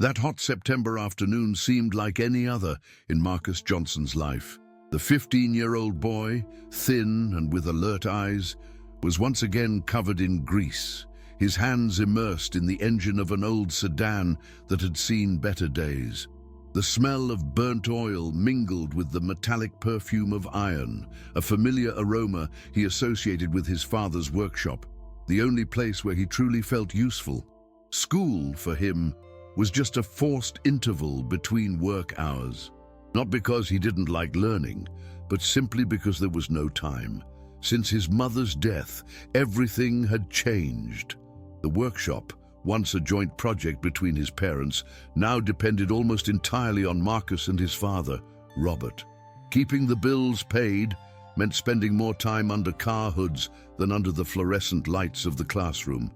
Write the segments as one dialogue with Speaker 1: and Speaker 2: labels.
Speaker 1: That hot September afternoon seemed like any other in Marcus Johnson's life. The 15-year-old boy, thin and with alert eyes, was once again covered in grease, his hands immersed in the engine of an old sedan that had seen better days. The smell of burnt oil mingled with the metallic perfume of iron, a familiar aroma he associated with his father's workshop, the only place where he truly felt useful. School, for him, was just a forced interval between work hours. Not because he didn't like learning, but simply because there was no time. Since his mother's death, everything had changed. The workshop, once a joint project between his parents, now depended almost entirely on Marcus and his father, Robert. Keeping the bills paid meant spending more time under car hoods than under the fluorescent lights of the classroom.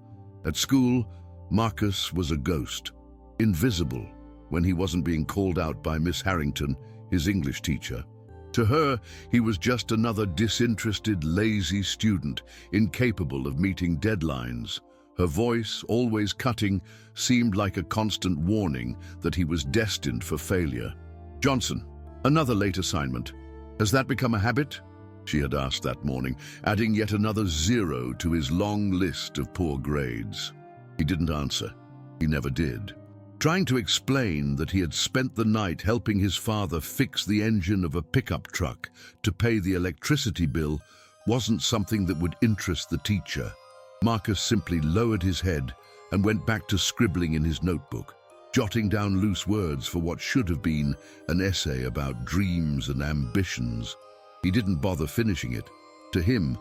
Speaker 1: At school, Marcus was a ghost, invisible when he wasn't being called out by Miss Harrington, his English teacher. To her, he was just another disinterested, lazy student, incapable of meeting deadlines. Her voice, always cutting, seemed like a constant warning that he was destined for failure. "Johnson, another late assignment. Has that become a habit?" she had asked that morning, adding yet another 0 to his long list of poor grades. He didn't answer. He never did. Trying to explain that he had spent the night helping his father fix the engine of a pickup truck to pay the electricity bill wasn't something that would interest the teacher. Marcus simply lowered his head and went back to scribbling in his notebook, jotting down loose words for what should have been an essay about dreams and ambitions. He didn't bother finishing it. To him,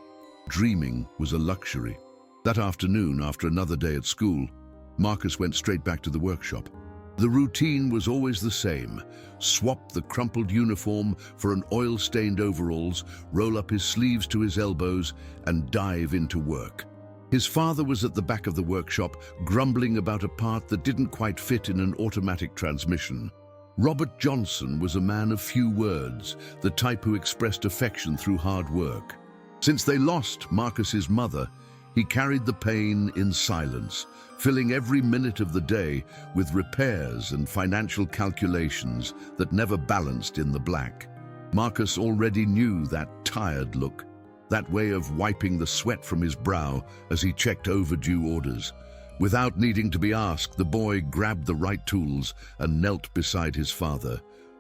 Speaker 1: dreaming was a luxury. That afternoon, after another day at school, Marcus went straight back to the workshop. The routine was always the same: swap the crumpled uniform for an oil-stained overalls, roll up his sleeves to his elbows, and dive into work. His father was at the back of the workshop, grumbling about a part that didn't quite fit in an automatic transmission. Robert Johnson was a man of few words, the type who expressed affection through hard work. Since they lost Marcus's mother, he carried the pain in silence, filling every minute of the day with repairs and financial calculations that never balanced in the black. Marcus already knew that tired look, that way of wiping the sweat from his brow as he checked overdue orders. Without needing to be asked, the boy grabbed the right tools and knelt beside his father,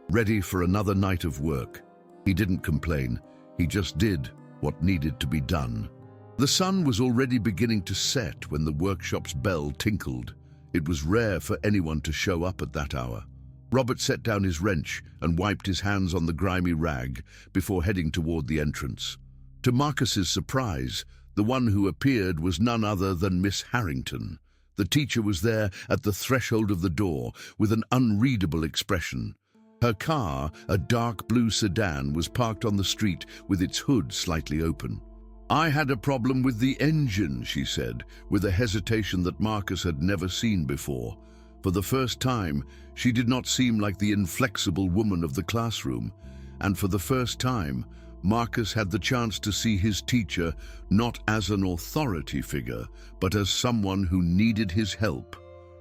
Speaker 1: ready for another night of work. He didn't complain. He just did what needed to be done. The sun was already beginning to set when the workshop's bell tinkled. It was rare for anyone to show up at that hour. Robert set down his wrench and wiped his hands on the grimy rag before heading toward the entrance. To Marcus's surprise, the one who appeared was none other than Miss Harrington. The teacher was there at the threshold of the door with an unreadable expression. Her car, a dark blue sedan, was parked on the street with its hood slightly open. "I had a problem with the engine," she said, with a hesitation that Marcus had never seen before. For the first time, she did not seem like the inflexible woman of the classroom. And for the first time, Marcus had the chance to see his teacher not as an authority figure, but as someone who needed his help.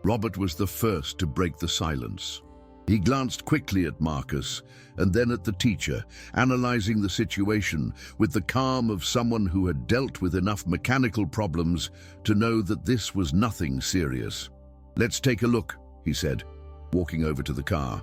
Speaker 1: Robert was the first to break the silence. He glanced quickly at Marcus and then at the teacher, analyzing the situation with the calm of someone who had dealt with enough mechanical problems to know that this was nothing serious. "Let's take a look," he said, walking over to the car.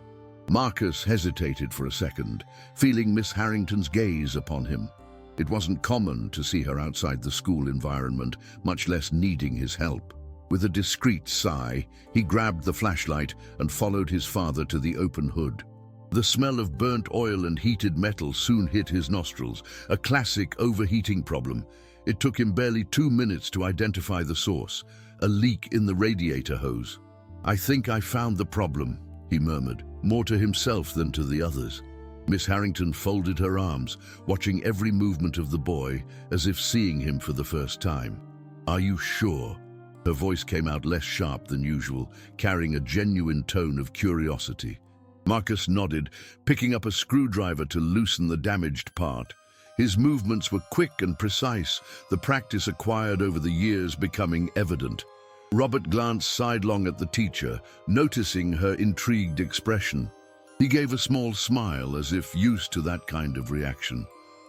Speaker 1: Marcus hesitated for a second, feeling Miss Harrington's gaze upon him. It wasn't common to see her outside the school environment, much less needing his help. With a discreet sigh, he grabbed the flashlight and followed his father to the open hood. The smell of burnt oil and heated metal soon hit his nostrils, a classic overheating problem. It took him barely 2 minutes to identify the source, a leak in the radiator hose. "I think I found the problem," he murmured, more to himself than to the others. Miss Harrington folded her arms, watching every movement of the boy as if seeing him for the first time. "Are you sure?" Her voice came out less sharp than usual, carrying a genuine tone of curiosity. Marcus nodded, picking up a screwdriver to loosen the damaged part. His movements were quick and precise, the practice acquired over the years becoming evident. Robert glanced sidelong at the teacher, noticing her intrigued expression. He gave a small smile, as if used to that kind of reaction.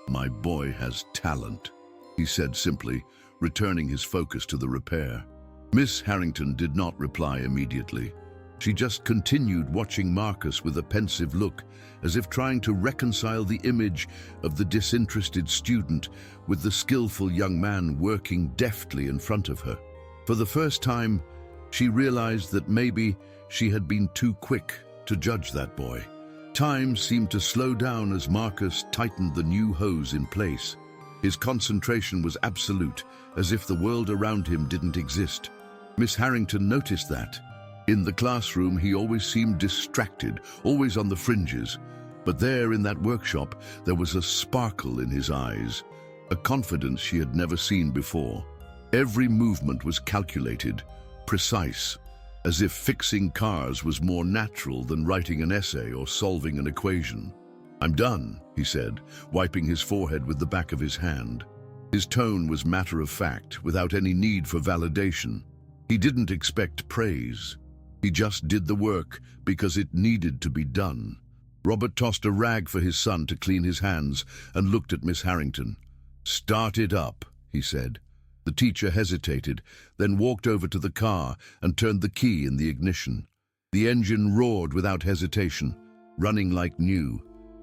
Speaker 1: "My boy has talent," he said simply, returning his focus to the repair. Miss Harrington did not reply immediately. She just continued watching Marcus with a pensive look, as if trying to reconcile the image of the disinterested student with the skillful young man working deftly in front of her. For the first time, she realized that maybe she had been too quick to judge that boy. Time seemed to slow down as Marcus tightened the new hose in place. His concentration was absolute, as if the world around him didn't exist. Miss Harrington noticed that. In the classroom, he always seemed distracted, always on the fringes. But there in that workshop, there was a sparkle in his eyes, a confidence she had never seen before. Every movement was calculated, precise, as if fixing cars was more natural than writing an essay or solving an equation. "I'm done," he said, wiping his forehead with the back of his hand. His tone was matter-of-fact, without any need for validation. He didn't expect praise. He just did the work because it needed to be done. Robert tossed a rag for his son to clean his hands and looked at Miss Harrington. "Start it up," he said. The teacher hesitated, then walked over to the car and turned the key in the ignition. The engine roared without hesitation, running like new.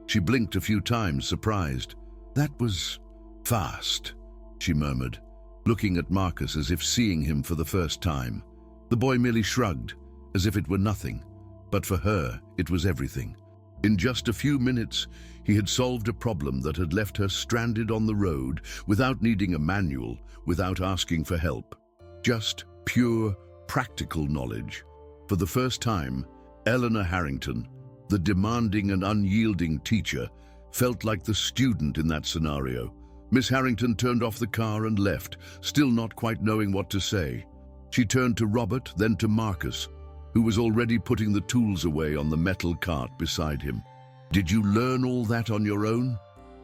Speaker 1: She blinked a few times, surprised. "That was fast," she murmured, looking at Marcus as if seeing him for the first time. The boy merely shrugged, as if it were nothing, but for her, it was everything. In just a few minutes, he had solved a problem that had left her stranded on the road without needing a manual, without asking for help. Just pure, practical knowledge. For the first time, Eleanor Harrington, the demanding and unyielding teacher, felt like the student in that scenario. Miss Harrington turned off the car and left, still not quite knowing what to say. She turned to Robert, then to Marcus, who was already putting the tools away on the metal cart beside him. "Did you learn all that on your own?"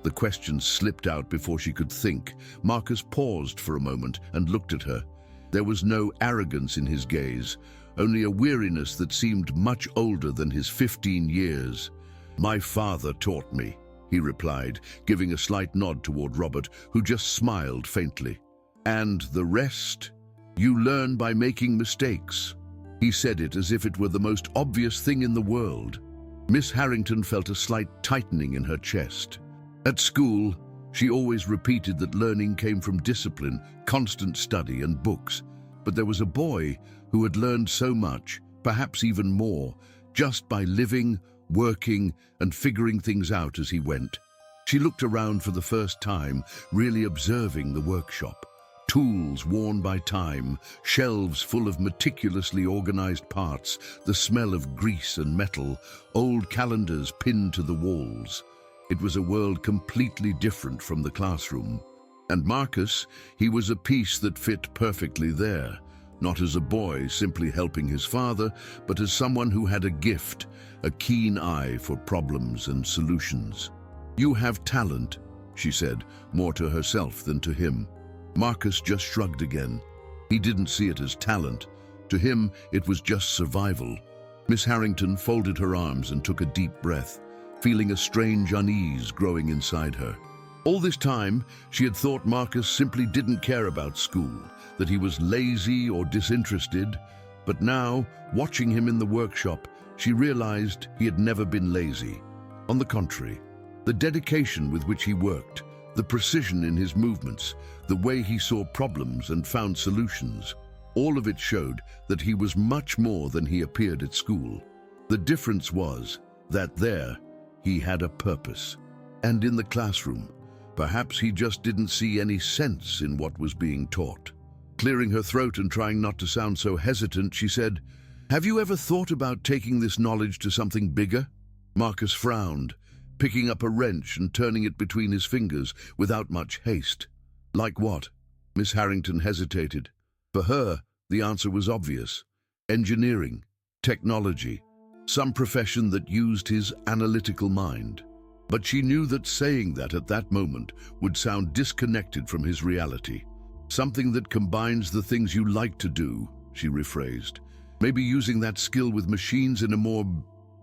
Speaker 1: The question slipped out before she could think. Marcus paused for a moment and looked at her. There was no arrogance in his gaze, only a weariness that seemed much older than his 15 years. "My father taught me," he replied, giving a slight nod toward Robert, who just smiled faintly. "And the rest? You learn by making mistakes." He said it as if it were the most obvious thing in the world. Miss Harrington felt a slight tightening in her chest. At school, she always repeated that learning came from discipline, constant study, and books. But there was a boy who had learned so much, perhaps even more, just by living, working, and figuring things out as he went. She looked around for the first time, really observing the workshop. Tools worn by time, shelves full of meticulously organized parts, the smell of grease and metal, old calendars pinned to the walls. It was a world completely different from the classroom. And Marcus, he was a piece that fit perfectly there, not as a boy simply helping his father, but as someone who had a gift, a keen eye for problems and solutions. "You have talent," she said, more to herself than to him. Marcus just shrugged again. He didn't see it as talent. To him, it was just survival. Miss Harrington folded her arms and took a deep breath, feeling a strange unease growing inside her. All this time, she had thought Marcus simply didn't care about school, that he was lazy or disinterested. But now, watching him in the workshop, she realized he had never been lazy. On the contrary, the dedication with which he worked, the precision in his movements, the way he saw problems and found solutions, all of it showed that he was much more than he appeared at school. The difference was that there, he had a purpose. And in the classroom, perhaps he just didn't see any sense in what was being taught. Clearing her throat and trying not to sound so hesitant, she said, "Have you ever thought about taking this knowledge to something bigger?" Marcus frowned, picking up a wrench and turning it between his fingers without much haste. "Like what?" Miss Harrington hesitated. For her, the answer was obvious. Engineering, technology, some profession that used his analytical mind. But she knew that saying that at that moment would sound disconnected from his reality. "Something that combines the things you like to do," she rephrased. Maybe using that skill with machines in a more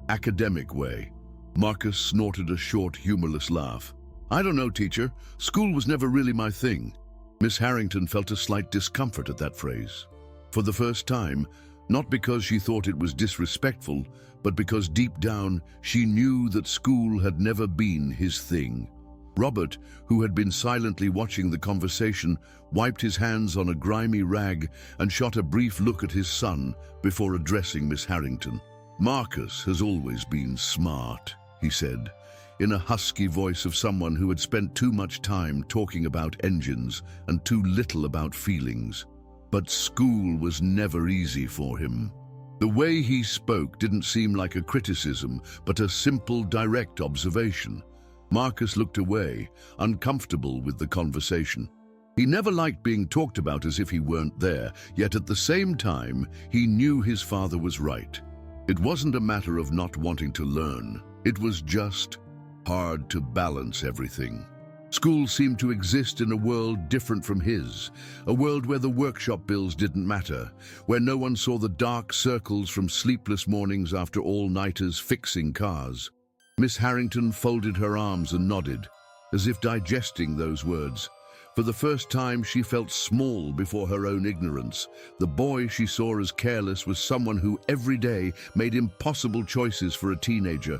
Speaker 1: academic way. Marcus snorted a short, humorless laugh. I don't know, teacher. School was never really my thing. Miss Harrington felt a slight discomfort at that phrase. For the first time, not because she thought it was disrespectful, but because deep down she knew that school had never been his thing. Robert, who had been silently watching the conversation, wiped his hands on a grimy rag and shot a brief look at his son before addressing Miss Harrington. Marcus has always been smart, he said, in a husky voice of someone who had spent too much time talking about engines and too little about feelings. But school was never easy for him. The way he spoke didn't seem like a criticism, but a simple, direct observation. Marcus looked away, uncomfortable with the conversation. He never liked being talked about as if he weren't there, yet at the same time, he knew his father was right. It wasn't a matter of not wanting to learn. It was just hard to balance everything. School seemed to exist in a world different from his, a world where the workshop bills didn't matter, where no one saw the dark circles from sleepless mornings after all-nighters fixing cars. Miss Harrington folded her arms and nodded, as if digesting those words. For the first time, she felt small before her own ignorance. The boy she saw as careless was someone who every day made impossible choices for a teenager.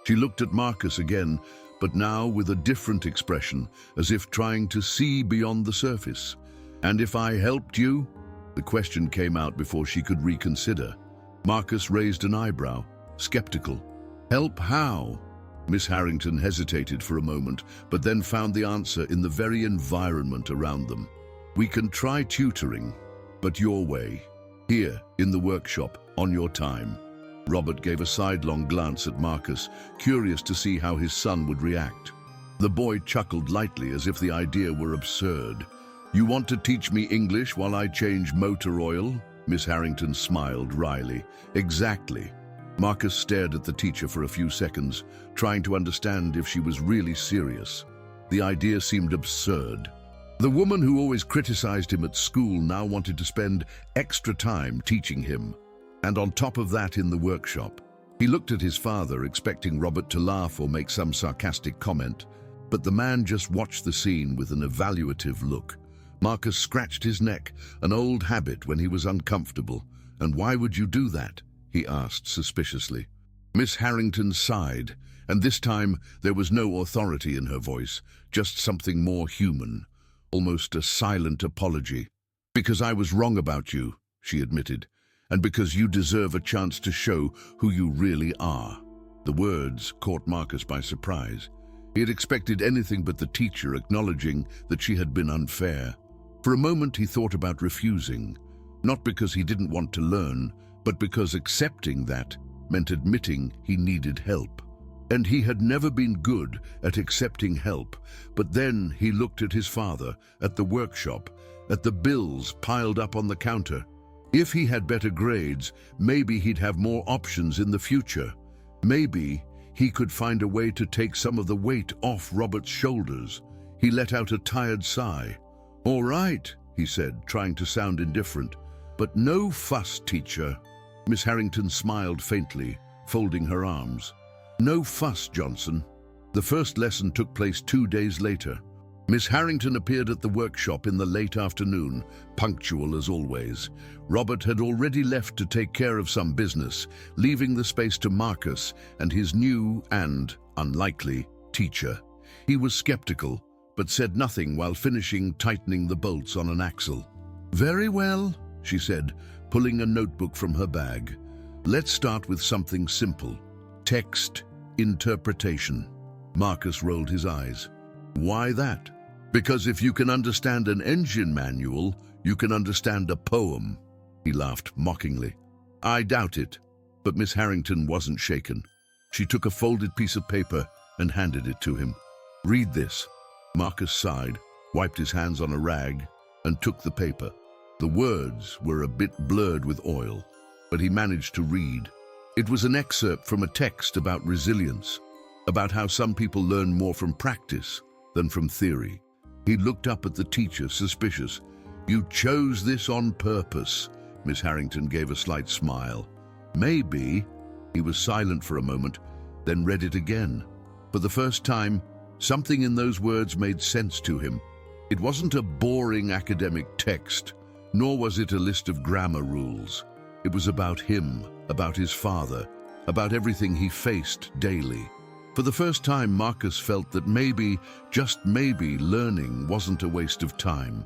Speaker 1: She looked at Marcus again, but now with a different expression, as if trying to see beyond the surface. "And if I helped you?" The question came out before she could reconsider. Marcus raised an eyebrow, skeptical. "Help how?" Miss Harrington hesitated for a moment, but then found the answer in the very environment around them. "We can try tutoring, but your way. Here, in the workshop, on your time." Robert gave a sidelong glance at Marcus, curious to see how his son would react. The boy chuckled lightly as if the idea were absurd. "You want to teach me English while I change motor oil?" Miss Harrington smiled wryly. "Exactly." Marcus stared at the teacher for a few seconds, trying to understand if she was really serious. The idea seemed absurd. The woman who always criticized him at school now wanted to spend extra time teaching him. And on top of that, in the workshop. He looked at his father, expecting Robert to laugh or make some sarcastic comment, but the man just watched the scene with an evaluative look. Marcus scratched his neck, an old habit when he was uncomfortable. "And why would you do that?" he asked suspiciously. Miss Harrington sighed, and this time there was no authority in her voice, just something more human, almost a silent apology. "Because I was wrong about you," she admitted, "and because you deserve a chance to show who you really are." The words caught Marcus by surprise. He had expected anything but the teacher acknowledging that she had been unfair. For a moment he thought about refusing, not because he didn't want to learn, but because accepting that meant admitting he needed help. And he had never been good at accepting help. But then he looked at his father, at the workshop, at the bills piled up on the counter. If he had better grades, maybe he'd have more options in the future. Maybe he could find a way to take some of the weight off Robert's shoulders. He let out a tired sigh. "All right," he said, trying to sound indifferent. "But no fuss, teacher." Miss Harrington smiled faintly, folding her arms. "No fuss, Johnson." The first lesson took place 2 days later. Miss Harrington appeared at the workshop in the late afternoon, punctual as always. Robert had already left to take care of some business, leaving the space to Marcus and his new and unlikely teacher. He was skeptical, but said nothing while finishing tightening the bolts on an axle. "Very well," she said, pulling a notebook from her bag. "Let's start with something simple. Text interpretation." Marcus rolled his eyes. "Why that?" "Because if you can understand an engine manual, you can understand a poem." He laughed mockingly. "I doubt it." But Miss Harrington wasn't shaken. She took a folded piece of paper and handed it to him. "Read this." Marcus sighed, wiped his hands on a rag, and took the paper. The words were a bit blurred with oil, but he managed to read. It was an excerpt from a text about resilience, about how some people learn more from practice than from theory. He looked up at the teacher, suspicious. "You chose this on purpose," Miss Harrington gave a slight smile. Maybe. He was silent for a moment, then read it again. For the first time, something in those words made sense to him. It wasn't a boring academic text, nor was it a list of grammar rules. It was about him, about his father, about everything he faced daily. For the first time, Marcus felt that maybe, just maybe, learning wasn't a waste of time.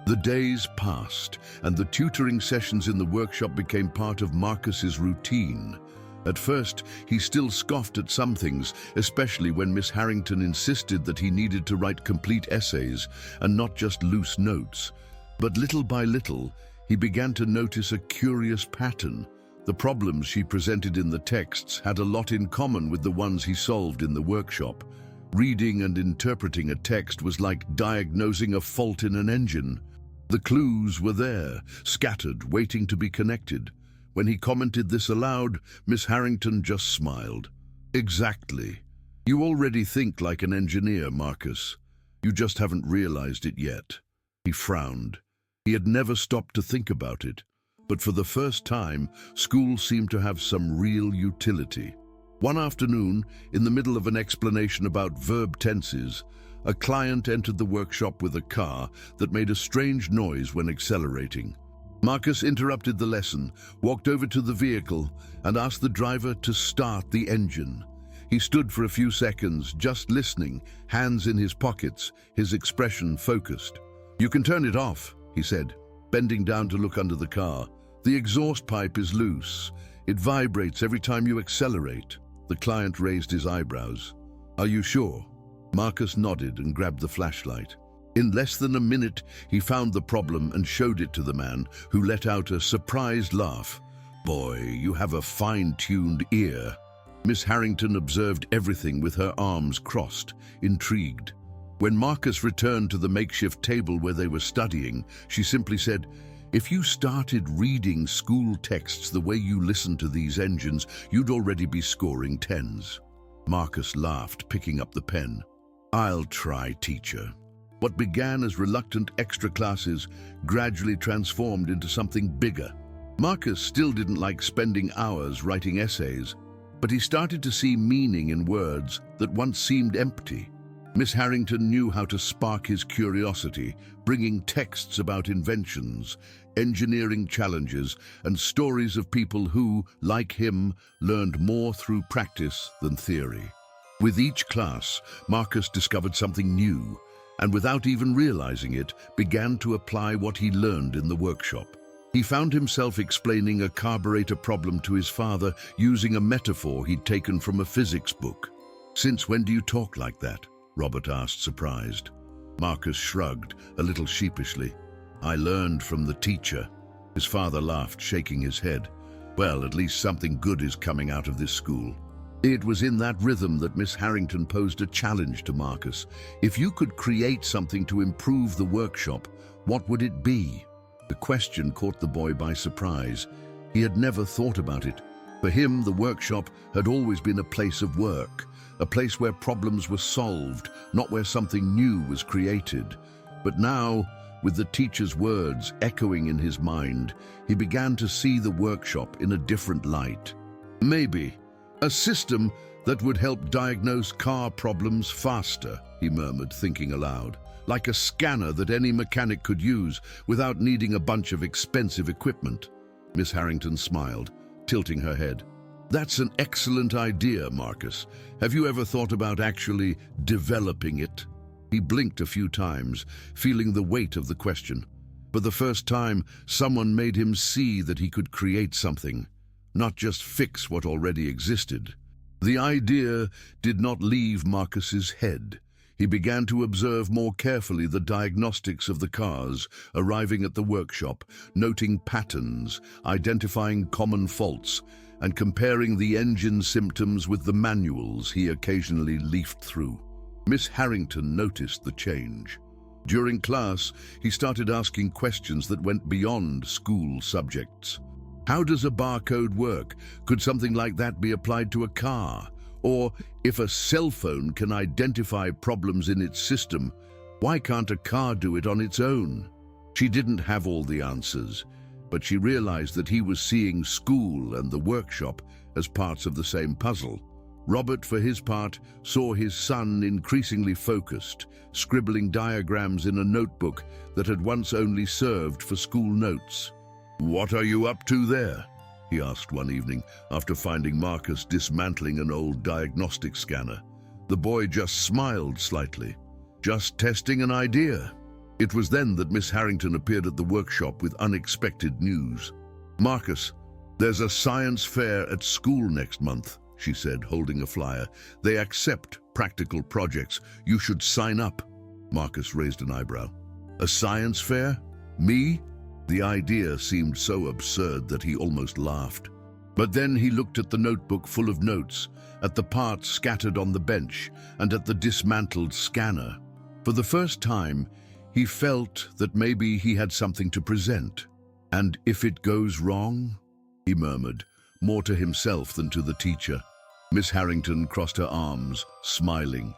Speaker 1: The days passed, and the tutoring sessions in the workshop became part of Marcus's routine. At first, he still scoffed at some things, especially when Miss Harrington insisted that he needed to write complete essays and not just loose notes. But little by little, he began to notice a curious pattern. The problems she presented in the texts had a lot in common with the ones he solved in the workshop. Reading and interpreting a text was like diagnosing a fault in an engine. The clues were there, scattered, waiting to be connected. When he commented this aloud, Miss Harrington just smiled. Exactly. You already think like an engineer, Marcus. You just haven't realized it yet. He frowned. He had never stopped to think about it. But for the first time, school seemed to have some real utility. One afternoon, in the middle of an explanation about verb tenses, a client entered the workshop with a car that made a strange noise when accelerating. Marcus interrupted the lesson, walked over to the vehicle, and asked the driver to start the engine. He stood for a few seconds, just listening, hands in his pockets, his expression focused. "You can turn it off," he said, bending down to look under the car. "The exhaust pipe is loose. It vibrates every time you accelerate." The client raised his eyebrows. "Are you sure?" Marcus nodded and grabbed the flashlight. In less than a minute, he found the problem and showed it to the man, who let out a surprised laugh. "Boy, you have a fine-tuned ear." Miss Harrington observed everything with her arms crossed, intrigued. When Marcus returned to the makeshift table where they were studying, she simply said, "If you started reading school texts the way you listen to these engines, you'd already be scoring tens." Marcus laughed, picking up the pen. "I'll try, teacher." What began as reluctant extra classes gradually transformed into something bigger. Marcus still didn't like spending hours writing essays, but he started to see meaning in words that once seemed empty. Miss Harrington knew how to spark his curiosity, bringing texts about inventions, engineering challenges, and stories of people who, like him, learned more through practice than theory. With each class, Marcus discovered something new, and without even realizing it, began to apply what he learned in the workshop. He found himself explaining a carburetor problem to his father using a metaphor he'd taken from a physics book. "Since when do you talk like that?" Robert asked, surprised. Marcus shrugged, a little sheepishly. "I learned from the teacher." His father laughed, shaking his head. "Well, at least something good is coming out of this school." It was in that rhythm that Miss Harrington posed a challenge to Marcus. If you could create something to improve the workshop, what would it be? The question caught the boy by surprise. He had never thought about it. For him, the workshop had always been a place of work, a place where problems were solved, not where something new was created. But now, with the teacher's words echoing in his mind, he began to see the workshop in a different light. Maybe a system that would help diagnose car problems faster, he murmured, thinking aloud. Like a scanner that any mechanic could use without needing a bunch of expensive equipment. Miss Harrington smiled, tilting her head. "That's an excellent idea, Marcus. Have you ever thought about actually developing it?" He blinked a few times, feeling the weight of the question. For the first time, someone made him see that he could create something, not just fix what already existed. The idea did not leave Marcus's head. He began to observe more carefully the diagnostics of the cars arriving at the workshop, noting patterns, identifying common faults, and comparing the engine symptoms with the manuals he occasionally leafed through. Miss Harrington noticed the change. During class, he started asking questions that went beyond school subjects. How does a barcode work? Could something like that be applied to a car? Or, if a cell phone can identify problems in its system, why can't a car do it on its own? She didn't have all the answers. but she realized that he was seeing school and the workshop as parts of the same puzzle. Robert, for his part, saw his son increasingly focused, scribbling diagrams in a notebook that had once only served for school notes. "What are you up to there?" he asked one evening after finding Marcus dismantling an old diagnostic scanner. The boy just smiled slightly. "Just testing an idea." It was then that Miss Harrington appeared at the workshop with unexpected news. "Marcus, there's a science fair at school next month," she said, holding a flyer. "They accept practical projects. You should sign up." Marcus raised an eyebrow. "A science fair? Me?" The idea seemed so absurd that he almost laughed. But then he looked at the notebook full of notes, at the parts scattered on the bench, and at the dismantled scanner. For the first time, he felt that maybe he had something to present. "And if it goes wrong?" he murmured, more to himself than to the teacher. Miss Harrington crossed her arms, smiling.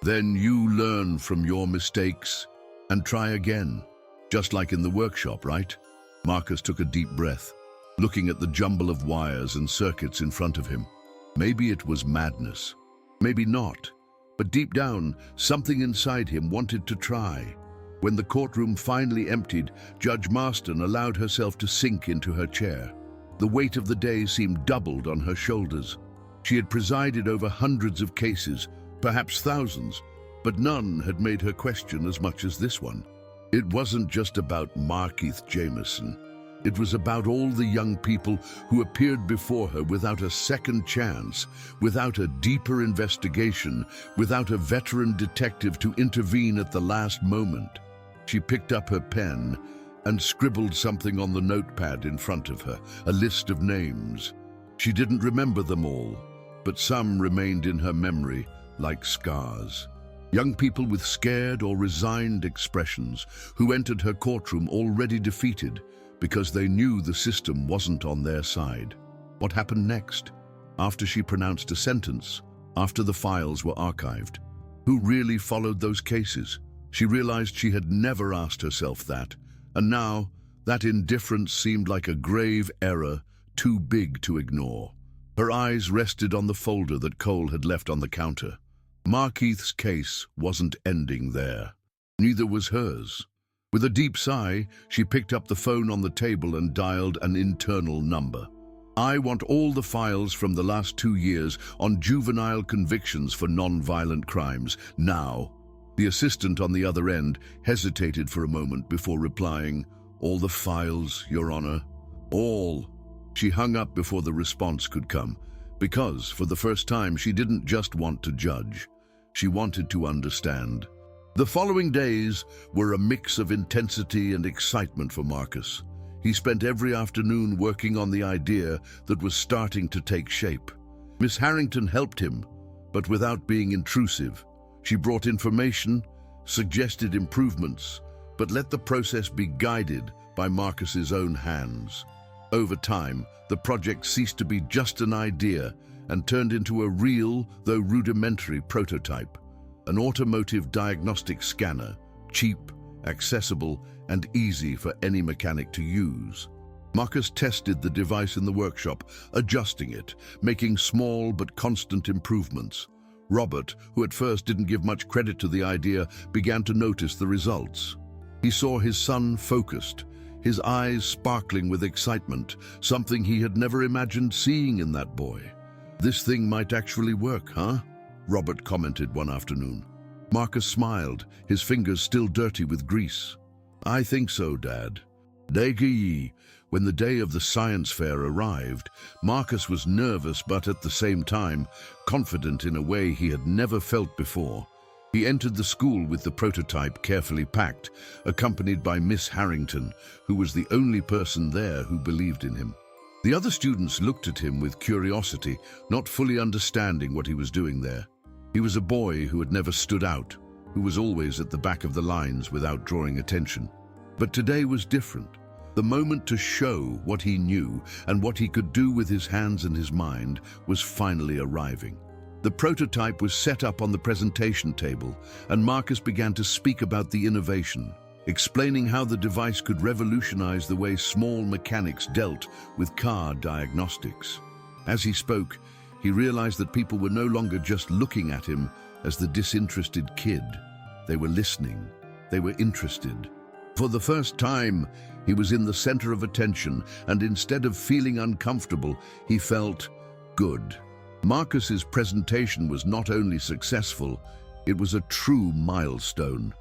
Speaker 1: "Then you learn from your mistakes and try again. Just like in the workshop, right?" Marcus took a deep breath, looking at the jumble of wires and circuits in front of him. Maybe it was madness. Maybe not. But deep down, something inside him wanted to try. When the courtroom finally emptied, Judge Marston allowed herself to sink into her chair. The weight of the day seemed doubled on her shoulders. She had presided over hundreds of cases, perhaps thousands, but none had made her question as much as this one. It wasn't just about Markeith Jameson. It was about all the young people who appeared before her without a second chance, without a deeper investigation, without a veteran detective to intervene at the last moment. She picked up her pen and scribbled something on the notepad in front of her, a list of names. She didn't remember them all, but some remained in her memory like scars. Young people with scared or resigned expressions who entered her courtroom already defeated because they knew the system wasn't on their side. What happened next? After she pronounced a sentence, after the files were archived? Who really followed those cases? She realized she had never asked herself that, and now that indifference seemed like a grave error too big to ignore. Her eyes rested on the folder that Cole had left on the counter. Markeith's case wasn't ending there. Neither was hers. With a deep sigh, she picked up the phone on the table and dialed an internal number. "I want all the files from the last 2 years on juvenile convictions for non-violent crimes, now." The assistant on the other end hesitated for a moment before replying, "All the files, Your Honor. All." She hung up before the response could come, because, for the first time, she didn't just want to judge. She wanted to understand. The following days were a mix of intensity and excitement for Marcus. He spent every afternoon working on the idea that was starting to take shape. Miss Harrington helped him, but without being intrusive. She brought information, suggested improvements, but let the process be guided by Marcus's own hands. Over time, the project ceased to be just an idea and turned into a real, though rudimentary, prototype. An automotive diagnostic scanner, cheap, accessible, and easy for any mechanic to use. Marcus tested the device in the workshop, adjusting it, making small but constant improvements. Robert, who at first didn't give much credit to the idea, began to notice the results. He saw his son focused, his eyes sparkling with excitement, something he had never imagined seeing in that boy. "This thing might actually work, huh?" Robert commented one afternoon. Marcus smiled, his fingers still dirty with grease. "I think so, Dad." Degee. When the day of the science fair arrived, Marcus was nervous but at the same time confident in a way he had never felt before. He entered the school with the prototype carefully packed, accompanied by Miss Harrington, who was the only person there who believed in him. The other students looked at him with curiosity, not fully understanding what he was doing there. He was a boy who had never stood out, who was always at the back of the lines without drawing attention. But today was different. The moment to show what he knew and what he could do with his hands and his mind was finally arriving. The prototype was set up on the presentation table, and Marcus began to speak about the innovation. explaining how the device could revolutionize the way small mechanics dealt with car diagnostics. As he spoke, he realized that people were no longer just looking at him as the disinterested kid. They were listening. They were interested. For the first time, he was in the center of attention, and instead of feeling uncomfortable, he felt good. Marcus's presentation was not only successful, it was a true milestone.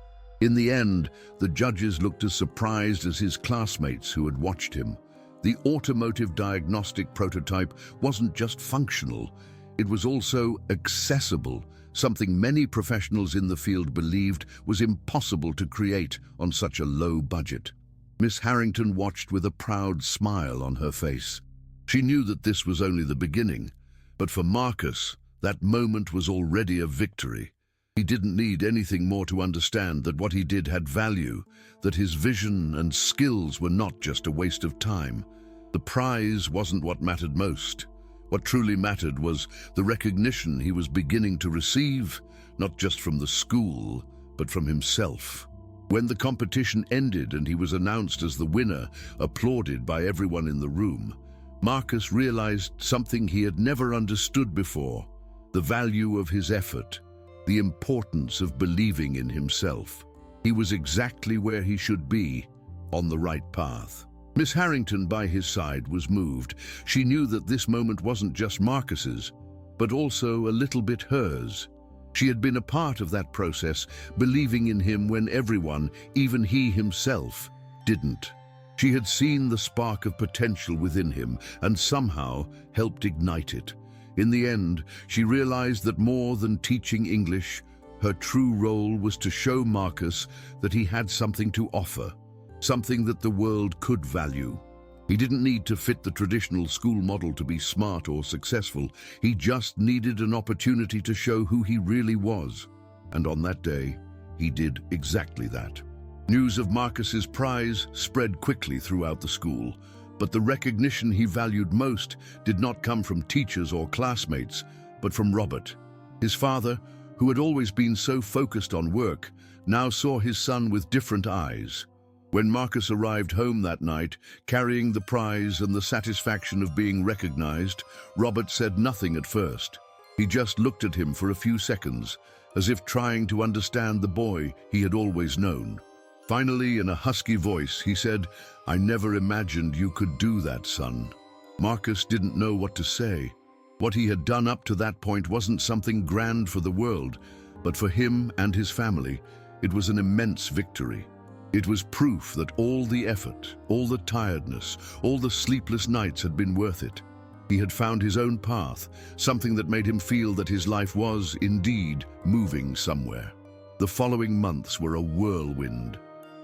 Speaker 1: In the end, the judges looked as surprised as his classmates who had watched him. The automotive diagnostic prototype wasn't just functional, it was also accessible, something many professionals in the field believed was impossible to create on such a low budget. Miss Harrington watched with a proud smile on her face. She knew that this was only the beginning, but for Marcus, that moment was already a victory. He didn't need anything more to understand that what he did had value, that his vision and skills were not just a waste of time. The prize wasn't what mattered most. What truly mattered was the recognition he was beginning to receive, not just from the school, but from himself. When the competition ended and he was announced as the winner, applauded by everyone in the room, Marcus realized something he had never understood before: the value of his effort, the importance of believing in himself. He was exactly where he should be, on the right path. Miss Harrington, by his side, was moved. She knew that this moment wasn't just Marcus's, but also a little bit hers. She had been a part of that process, believing in him when everyone, even he himself, didn't. She had seen the spark of potential within him and somehow helped ignite it. In the end, she realized that more than teaching English, her true role was to show Marcus that he had something to offer, something that the world could value. He didn't need to fit the traditional school model to be smart or successful. He just needed an opportunity to show who he really was. And on that day, he did exactly that. News of Marcus's prize spread quickly throughout the school, but the recognition he valued most did not come from teachers or classmates, but from Robert. His father, who had always been so focused on work, now saw his son with different eyes. When Marcus arrived home that night, carrying the prize and the satisfaction of being recognized, Robert said nothing at first. He just looked at him for a few seconds, as if trying to understand the boy he had always known. Finally, in a husky voice, he said, "I never imagined you could do that, son." Marcus didn't know what to say. What he had done up to that point wasn't something grand for the world, but for him and his family, it was an immense victory. It was proof that all the effort, all the tiredness, all the sleepless nights had been worth it. He had found his own path, something that made him feel that his life was, indeed, moving somewhere. The following months were a whirlwind.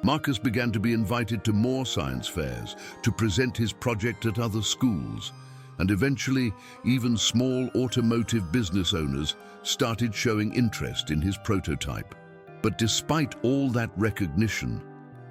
Speaker 1: Marcus began to be invited to more science fairs, to present his project at other schools, and eventually even small automotive business owners started showing interest in his prototype. But despite all that recognition,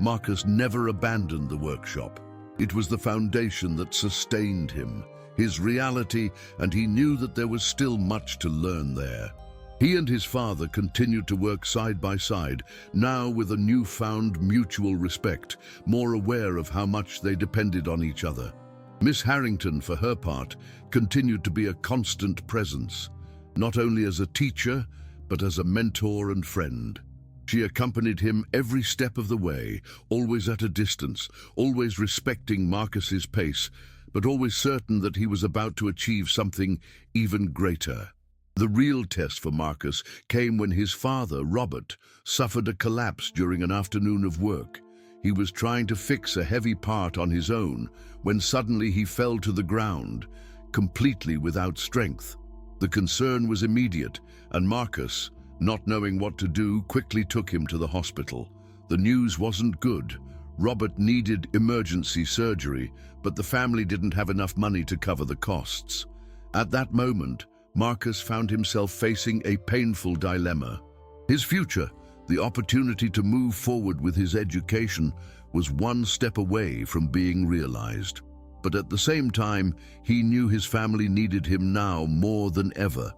Speaker 1: Marcus never abandoned the workshop. It was the foundation that sustained him, his reality, and he knew that there was still much to learn there. He and his father continued to work side by side, now with a newfound mutual respect, more aware of how much they depended on each other. Miss Harrington, for her part, continued to be a constant presence, not only as a teacher, but as a mentor and friend. She accompanied him every step of the way, always at a distance, always respecting Marcus's pace, but always certain that he was about to achieve something even greater. The real test for Marcus came when his father, Robert, suffered a collapse during an afternoon of work. He was trying to fix a heavy part on his own when suddenly he fell to the ground, completely without strength. The concern was immediate, and Marcus, not knowing what to do, quickly took him to the hospital. The news wasn't good. Robert needed emergency surgery, but the family didn't have enough money to cover the costs. At that moment, Marcus found himself facing a painful dilemma. His future, the opportunity to move forward with his education, was one step away from being realized. But at the same time, he knew his family needed him now more than ever.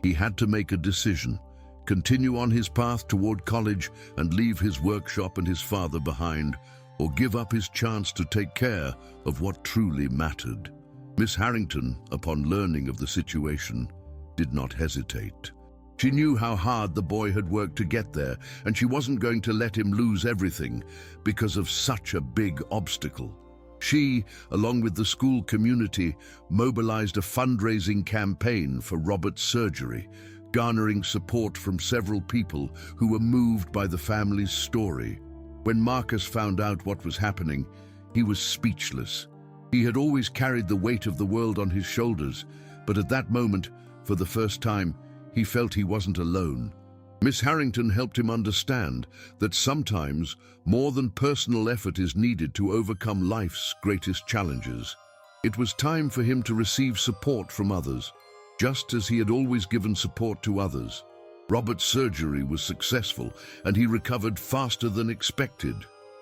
Speaker 1: He had to make a decision: continue on his path toward college and leave his workshop and his father behind, or give up his chance to take care of what truly mattered. Miss Harrington, upon learning of the situation, did not hesitate. She knew how hard the boy had worked to get there, and she wasn't going to let him lose everything because of such a big obstacle. She, along with the school community, mobilized a fundraising campaign for Robert's surgery, garnering support from several people who were moved by the family's story. When Marcus found out what was happening, he was speechless. He had always carried the weight of the world on his shoulders, but at that moment, for the first time, he felt he wasn't alone. Miss Harrington helped him understand that sometimes more than personal effort is needed to overcome life's greatest challenges. It was time for him to receive support from others, just as he had always given support to others. Robert's surgery was successful, and he recovered faster than expected.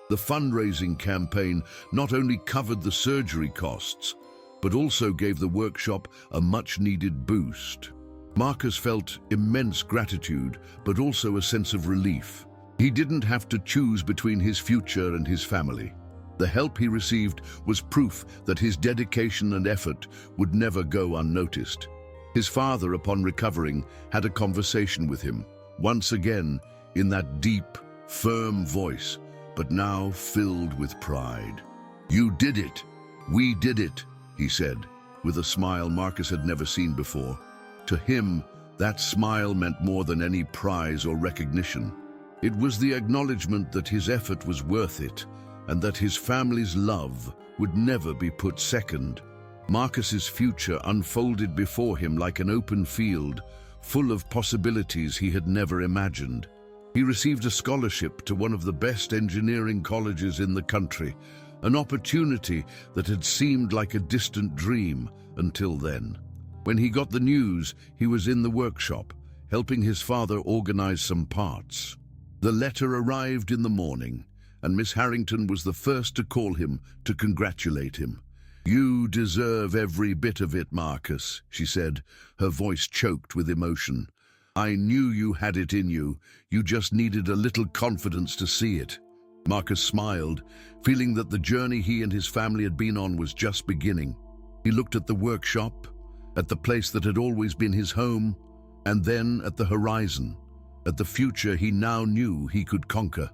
Speaker 1: The fundraising campaign not only covered the surgery costs, but also gave the workshop a much-needed boost. Marcus felt immense gratitude, but also a sense of relief. He didn't have to choose between his future and his family. The help he received was proof that his dedication and effort would never go unnoticed. His father, upon recovering, had a conversation with him, once again in that deep, firm voice, but now filled with pride. "You did it! We did it!" he said, with a smile Marcus had never seen before. To him, that smile meant more than any prize or recognition. It was the acknowledgement that his effort was worth it, and that his family's love would never be put second. Marcus's future unfolded before him like an open field, full of possibilities he had never imagined. He received a scholarship to one of the best engineering colleges in the country, an opportunity that had seemed like a distant dream until then. When he got the news, he was in the workshop, helping his father organize some parts. The letter arrived in the morning, and Miss Harrington was the first to call him to congratulate him. "You deserve every bit of it, Marcus," she said, her voice choked with emotion. "I knew you had it in you. You just needed a little confidence to see it." Marcus smiled, feeling that the journey he and his family had been on was just beginning. He looked at the workshop, at the place that had always been his home, and then at the horizon, at the future he now knew he could conquer.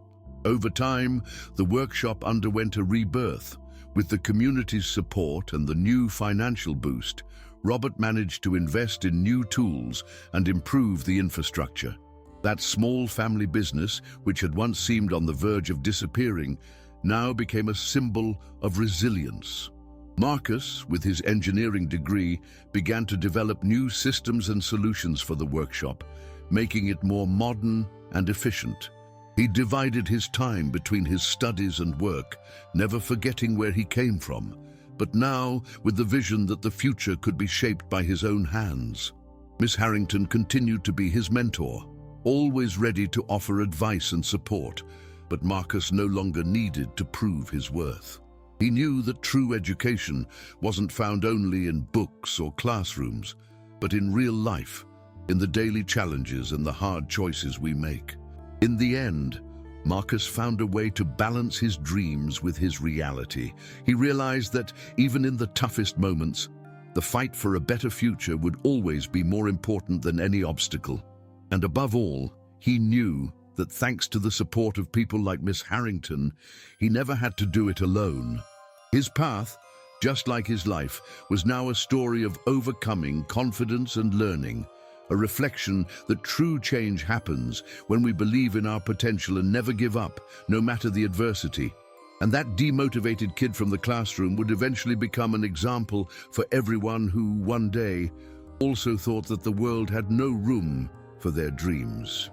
Speaker 1: Over time, the workshop underwent a rebirth. With the community's support and the new financial boost, Robert managed to invest in new tools and improve the infrastructure. That small family business, which had once seemed on the verge of disappearing, now became a symbol of resilience. Marcus, with his engineering degree, began to develop new systems and solutions for the workshop, making it more modern and efficient. He divided his time between his studies and work, never forgetting where he came from, but now with the vision that the future could be shaped by his own hands. Miss Harrington continued to be his mentor, always ready to offer advice and support, but Marcus no longer needed to prove his worth. He knew that true education wasn't found only in books or classrooms, but in real life, in the daily challenges and the hard choices we make. In the end, Marcus found a way to balance his dreams with his reality. He realized that even in the toughest moments, the fight for a better future would always be more important than any obstacle. And above all, he knew that thanks to the support of people like Miss Harrington, he never had to do it alone. His path, just like his life, was now a story of overcoming confidence and learning, a reflection that true change happens when we believe in our potential and never give up, no matter the adversity. And that demotivated kid from the classroom would eventually become an example for everyone who, one day, also thought that the world had no room for their dreams.